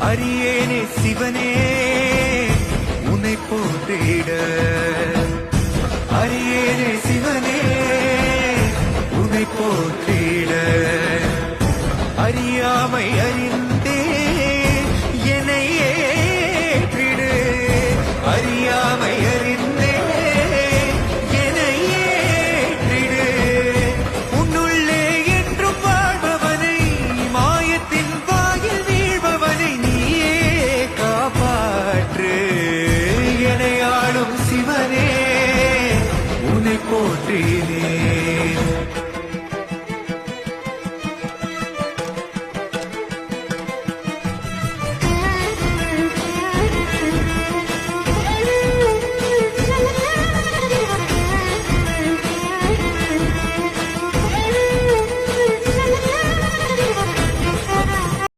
அரியேனே சிவனே உன்னை போற்றிட, அரியேனே சிவனே உன்னை போற்றிட, அறியாமை அறிந்தே என்னை ஏற்றிடு, அறியாமை